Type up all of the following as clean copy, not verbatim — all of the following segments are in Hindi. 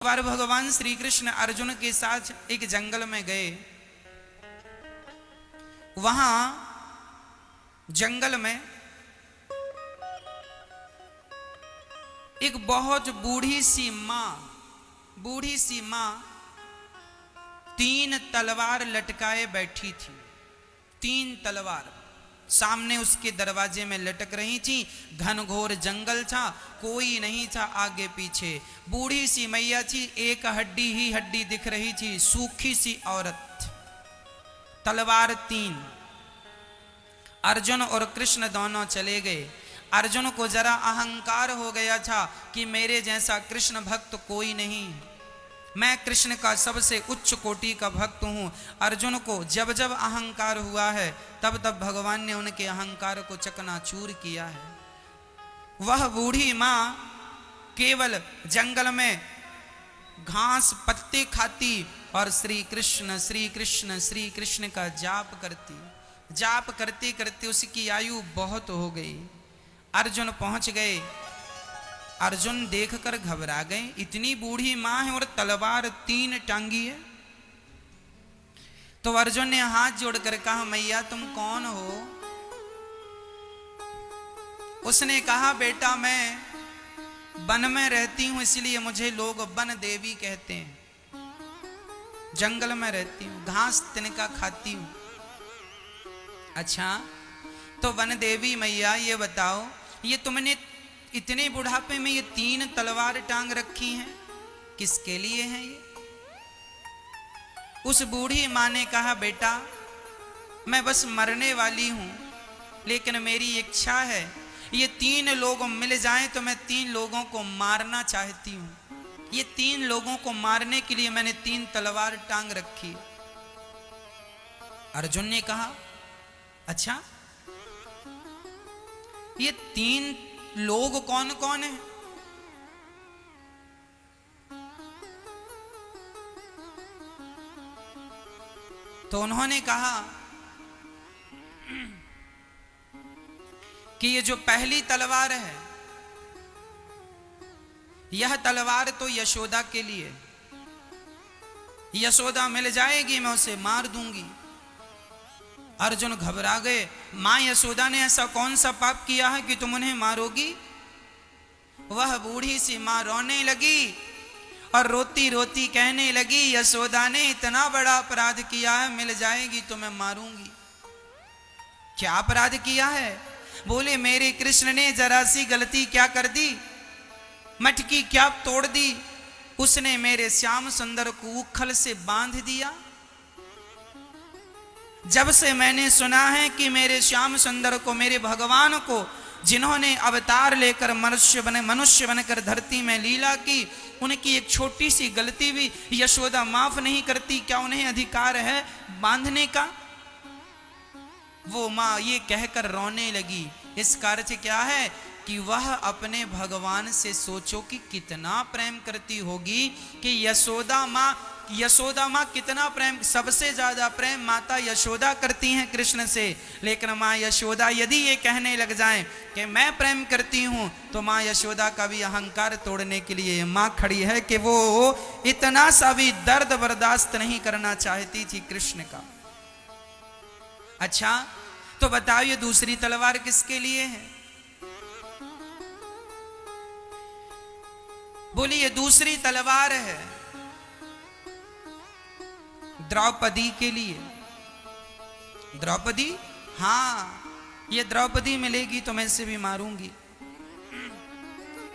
बार भगवान श्री कृष्ण अर्जुन के साथ एक जंगल में गए। वहां जंगल में एक बहुत बूढ़ी सी मां 3 तलवार लटकाए बैठी थी। 3 तलवार सामने उसके दरवाजे में लटक रही थी। घनघोर जंगल था, कोई नहीं था आगे पीछे। बूढ़ी सी मैया थी, एक हड्डी ही हड्डी दिख रही थी, सूखी सी औरत। तलवार 3। अर्जुन और कृष्ण दोनों चले गए। अर्जुन को जरा अहंकार हो गया था कि मेरे जैसा कृष्ण भक्त कोई नहीं है, मैं कृष्ण का सबसे उच्च कोटि का भक्त हूं। अर्जुन को जब जब अहंकार हुआ है तब तब भगवान ने उनके अहंकार को चकनाचूर किया है। वह बूढ़ी मां केवल जंगल में घास पत्ते खाती और श्री कृष्ण श्री कृष्ण श्री कृष्ण का जाप करती। जाप करते करते उसकी आयु बहुत हो गई। अर्जुन पहुंच गए। अर्जुन देखकर घबरा गए, इतनी बूढ़ी मां है और तलवार 3 टांगी है। तो अर्जुन ने हाथ जोड़कर कहा, मैया तुम कौन हो? उसने कहा, बेटा मैं वन में रहती हूं, इसलिए मुझे लोग वन देवी कहते हैं। जंगल में रहती हूं, घास तिनका खाती हूं। अच्छा, तो वन देवी मैया ये बताओ, ये तुमने इतने बुढ़ापे में ये 3 तलवार टांग रखी हैं, किसके लिए हैं ये? उस बूढ़ी मां ने कहा, बेटा मैं बस मरने वाली हूं, लेकिन मेरी इच्छा है ये 3 लोग मिल जाएं तो मैं 3 लोगों को मारना चाहती हूं। ये 3 लोगों को मारने के लिए मैंने 3 तलवार टांग रखी। अर्जुन ने कहा, अच्छा ये 3 लोग कौन कौन है? तो उन्होंने कहा कि ये जो पहली तलवार है, यह तलवार तो यशोदा के लिए। यशोदा मिल जाएगी मैं उसे मार दूंगी। अर्जुन घबरा गए, मां यशोदा ने ऐसा कौन सा पाप किया है कि तुम उन्हें मारोगी? वह बूढ़ी सी मां रोने लगी और रोती रोती कहने लगी, यशोदा ने इतना बड़ा अपराध किया है, मिल जाएगी तो मैं मारूंगी। क्या अपराध किया है? बोले, मेरे कृष्ण ने जरा सी गलती क्या कर दी, मटकी क्या तोड़ दी, उसने मेरे श्याम सुंदर को उखल से बांध दिया। जब से मैंने सुना है कि मेरे श्याम सुंदर को, मेरे भगवान को, जिन्होंने अवतार लेकर मनुष्य बनकर धरती में लीला की, उनकी एक छोटी सी गलती भी यशोदा माफ नहीं करती। क्या उन्हें अधिकार है बांधने का? वो मां ये कहकर रोने लगी। इसका अर्थ क्या है कि वह अपने भगवान से, सोचो कि कितना प्रेम करती होगी कि यशोदा मां कितना प्रेम, सबसे ज्यादा प्रेम माता यशोदा करती हैं कृष्ण से। लेकिन मां यशोदा यदि ये कहने लग जाएं कि मैं प्रेम करती हूं, तो मां यशोदा का भी अहंकार तोड़ने के लिए मां खड़ी है कि वो इतना सा भी दर्द बर्दाश्त नहीं करना चाहती थी कृष्ण का। अच्छा, तो बताओ ये दूसरी तलवार किसके लिए है? बोली, ये दूसरी तलवार है द्रौपदी के लिए। द्रौपदी? हाँ, ये द्रौपदी मिलेगी तो मैं इसे भी मारूंगी।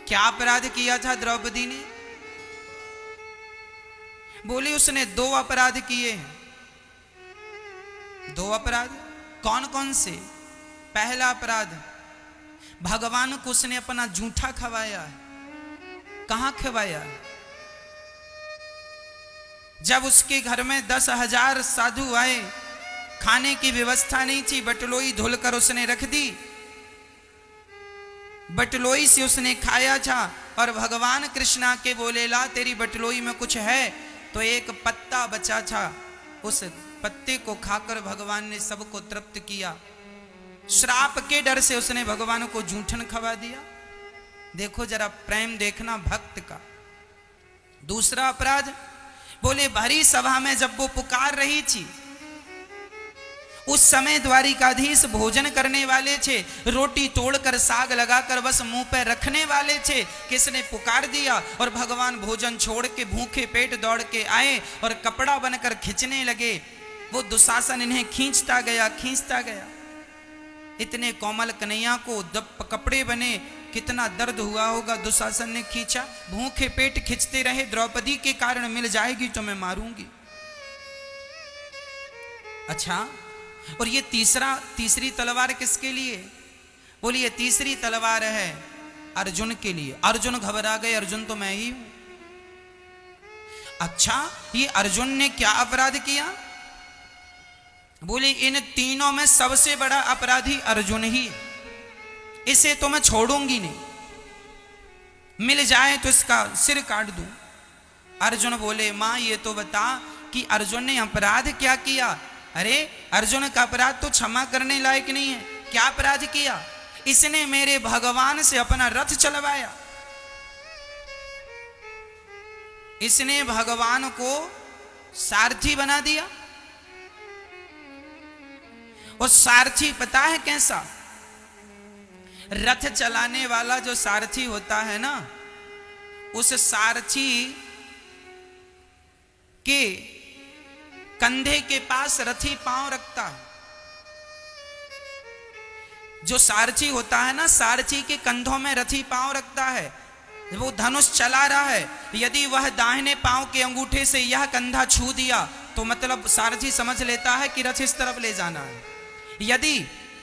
क्या अपराध किया था द्रौपदी ने? बोली, उसने 2 अपराध किए हैं। 2 अपराध? कौन कौन से? पहला अपराध, भगवान को उसने अपना जूठा खवाया है। कहां खवाया? जब उसके घर में 10,000 साधु आए, खाने की व्यवस्था नहीं थी, बटलोई धुलकर उसने रख दी, बटलोई से उसने खाया था। और भगवान कृष्णा के बोले, ला तेरी बटलोई में कुछ है, तो एक पत्ता बचा था, उस पत्ते को खाकर भगवान ने सबको तृप्त किया। श्राप के डर से उसने भगवान को जूठन खवा दिया। देखो जरा प्रेम देखना भक्त का। दूसरा अपराध, बोले भरी सभा में जब वो पुकार रही थी, उस समय द्वारिकाधीश भोजन करने वाले थे, रोटी तोड़कर साग लगाकर बस मुंह पे रखने वाले थे, किसने पुकार दिया और भगवान भोजन छोड़ के भूखे पेट दौड़ के आए और कपड़ा बनकर खींचने लगे। वो दुशासन इन्हें खींचता गया। इतने कोमल कन्हैया को कपड़े बने, कितना दर्द हुआ होगा। दुशासन ने खींचा, भूखे पेट खींचते रहे, द्रौपदी के कारण मिल जाएगी तो मैं मारूंगी। अच्छा, और ये तीसरी तलवार किसके लिए? बोली ये तीसरी तलवार है अर्जुन के लिए। अर्जुन घबरा गए, अर्जुन तो मैं ही हूं। अच्छा, ये अर्जुन ने क्या अपराध किया? बोले इन तीनों में सबसे बड़ा अपराधी अर्जुन ही, इसे तो मैं छोड़ूंगी नहीं, मिल जाए तो इसका सिर काट दूं। अर्जुन बोले मां ये तो बता कि अर्जुन ने अपराध क्या किया? अरे अर्जुन का अपराध तो क्षमा करने लायक नहीं है। क्या अपराध किया? इसने मेरे भगवान से अपना रथ चलवाया। इसने भगवान को सारथी बना दिया। और सारथी पता है कैसा? रथ चलाने वाला जो सारथी होता है ना, उस सारथी के कंधे के पास रथी पांव रखता है। जो सारथी होता है ना, सारथी के कंधों में रथी पांव रखता है। वो धनुष चला रहा है, यदि वह दाहिने पांव के अंगूठे से यह कंधा छू दिया तो मतलब सारथी समझ लेता है कि रथ इस तरफ ले जाना है।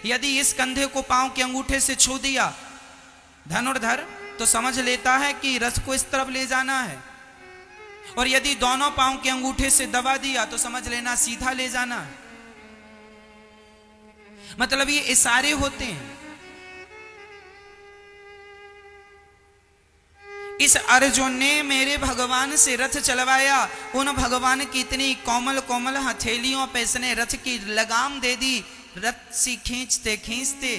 यदि इस कंधे को पांव के अंगूठे से छू दिया धनुर्धर, तो समझ लेता है कि रथ को इस तरफ ले जाना है। और यदि दोनों पांव के अंगूठे से दबा दिया तो समझ लेना सीधा ले जाना है। मतलब ये इशारे होते हैं। इस अर्जुन ने मेरे भगवान से रथ चलवाया। उन भगवान की इतनी कोमल कोमल हथेलियों पे इसने रथ की लगाम दे दी। रथ सी खींचते खींचते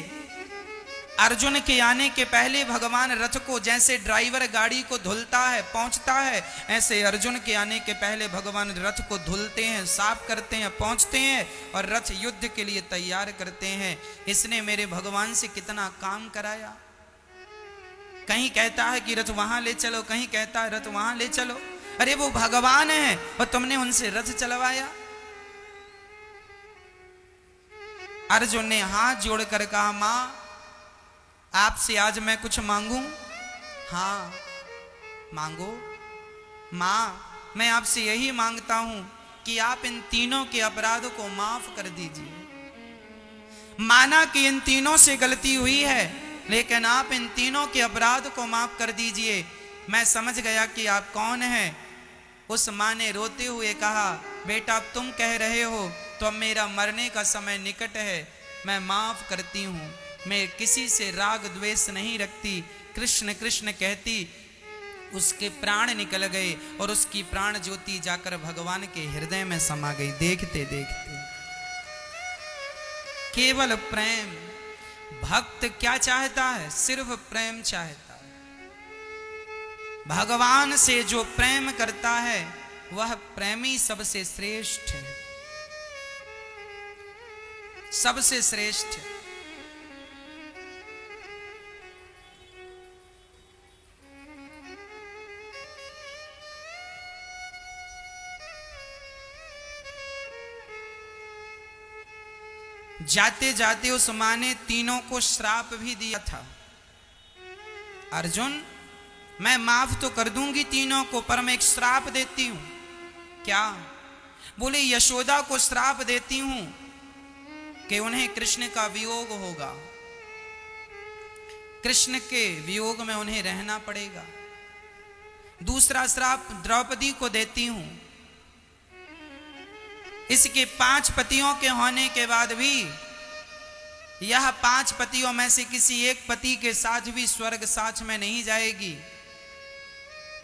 अर्जुन के आने के पहले भगवान रथ को, जैसे ड्राइवर गाड़ी को धुलता है पहुंचता है, ऐसे अर्जुन के आने के पहले भगवान रथ को धुलते हैं, साफ करते हैं, पहुंचते हैं और रथ युद्ध के लिए तैयार करते हैं। इसने मेरे भगवान से कितना काम कराया। कहीं कहता है कि रथ वहां ले चलो, कहीं कहता है रथ वहां ले चलो। अरे वो भगवान है और तुमने उनसे रथ चलवाया। अर्जुन ने हाथ जोड़कर कहा मां आपसे आज मैं कुछ मांगूं? हाँ मांगो। मां मैं आपसे यही मांगता हूं कि आप इन तीनों के अपराध को माफ कर दीजिए। माना कि इन तीनों से गलती हुई है, लेकिन आप इन तीनों के अपराध को माफ कर दीजिए। मैं समझ गया कि आप कौन हैं। उस मां ने रोते हुए कहा बेटा तुम कह रहे हो तो अब मेरा मरने का समय निकट है, मैं माफ करती हूं। मैं किसी से राग द्वेष नहीं रखती। कृष्ण कृष्ण कहती उसके प्राण निकल गए और उसकी प्राण ज्योति जाकर भगवान के हृदय में समा गई। देखते देखते केवल प्रेम। भक्त क्या चाहता है? सिर्फ प्रेम चाहता है। भगवान से जो प्रेम करता है वह प्रेमी सबसे श्रेष्ठ है, सबसे श्रेष्ठ है। जाते जाते उस मां ने तीनों को श्राप भी दिया था। अर्जुन मैं माफ तो कर दूंगी तीनों को, पर मैं एक श्राप देती हूं। क्या? बोले यशोदा को श्राप देती हूं कि उन्हें कृष्ण का वियोग होगा, कृष्ण के वियोग में उन्हें रहना पड़ेगा। दूसरा श्राप द्रौपदी को देती हूं, इसके 5 पतियों के होने के बाद भी यह 5 पतियों में से किसी एक पति के साथ भी स्वर्ग साथ में नहीं जाएगी।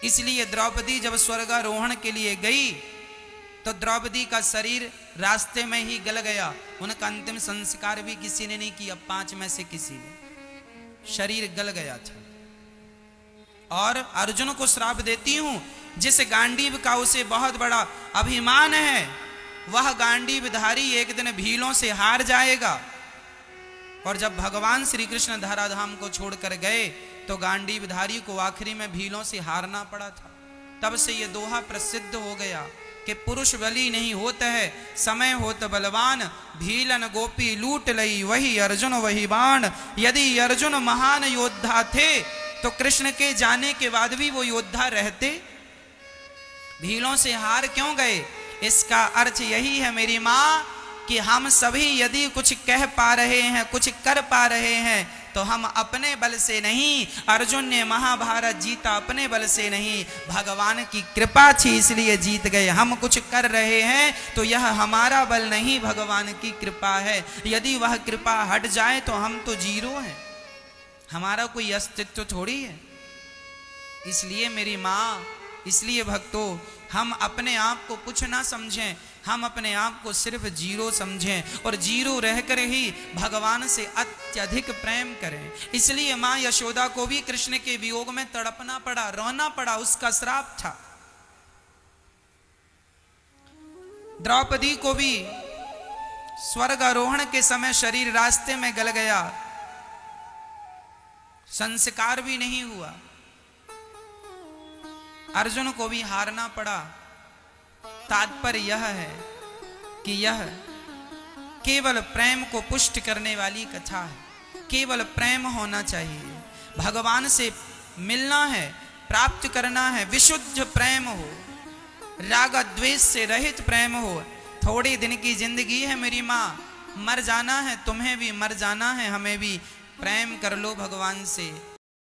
इसलिए द्रौपदी जब स्वर्गारोहण के लिए गई तो द्रौपदी का शरीर रास्ते में ही गल गया। उनका अंतिम संस्कार भी किसी ने नहीं किया, 5 में से किसी ने। शरीर गल गया था। और अर्जुन को श्राप देती हूं जिस गांडीव का उसे बहुत बड़ा अभिमान है, वह गांडीवधारी एक दिन भीलों से हार जाएगा। और जब भगवान श्री कृष्ण धराधाम को छोड़कर गए तो गांडीवधारी को आखिरी में भीलों से हारना पड़ा था। तब से ये दोहा प्रसिद्ध हो गया कि पुरुष बली नहीं होता है, समय होत बलवान, भीलन गोपी लूट लई वही अर्जुन वही बाण। यदि अर्जुन महान योद्धा थे तो कृष्ण के जाने के बाद भी वो योद्धा रहते, भीलों से हार क्यों गए? इसका अर्थ यही है मेरी माँ कि हम सभी यदि कुछ कह पा रहे हैं, कुछ कर पा रहे हैं, तो हम अपने बल से नहीं, अर्जुन ने महाभारत जीता अपने बल से नहीं, भगवान की कृपा थी इसलिए जीत गए। हम कुछ कर रहे हैं तो यह हमारा बल नहीं, भगवान की कृपा है। यदि वह कृपा हट जाए तो हम तो जीरो हैं, हमारा कोई अस्तित्व थोड़ी है। इसलिए मेरी माँ, इसलिए भक्तों, हम अपने आप को कुछ ना समझें, हम अपने आप को सिर्फ जीरो समझें और जीरो रहकर ही भगवान से अत्यधिक प्रेम करें। इसलिए माँ यशोदा को भी कृष्ण के वियोग में तड़पना पड़ा, रोना पड़ा, उसका श्राप था। द्रौपदी को भी स्वर्ग आरोहण के समय शरीर रास्ते में गल गया, संस्कार भी नहीं हुआ। अर्जुन को भी हारना पड़ा। तात्पर्य यह है कि यह केवल प्रेम को पुष्ट करने वाली कथा है। केवल प्रेम होना चाहिए, भगवान से मिलना है, प्राप्त करना है, विशुद्ध प्रेम हो, राग द्वेष से रहित प्रेम हो। थोड़ी दिन की जिंदगी है मेरी माँ, मर जाना है, तुम्हें भी मर जाना है, हमें भी। प्रेम कर लो भगवान से,